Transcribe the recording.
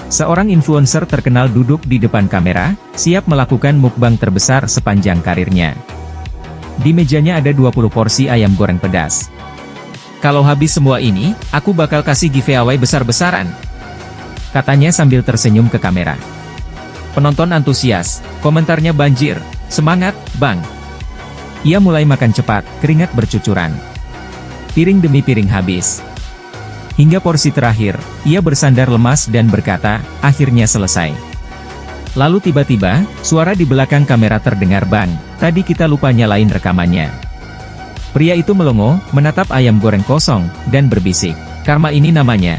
Seorang influencer terkenal duduk di depan kamera, siap melakukan mukbang terbesar sepanjang karirnya. Di mejanya ada 20 porsi ayam goreng pedas. "Kalau habis semua ini, aku bakal kasih giveaway besar-besaran," katanya sambil tersenyum ke kamera. Penonton antusias, komentarnya banjir, "Semangat, Bang!" Ia mulai makan cepat, keringat bercucuran. Piring demi piring habis. Hingga porsi terakhir, ia bersandar lemas dan berkata, "Akhirnya selesai." Lalu tiba-tiba, suara di belakang kamera terdengar, "Bang, tadi kita lupa nyalain rekamannya." Pria itu melongo, menatap ayam goreng kosong, dan berbisik, "Karma ini namanya."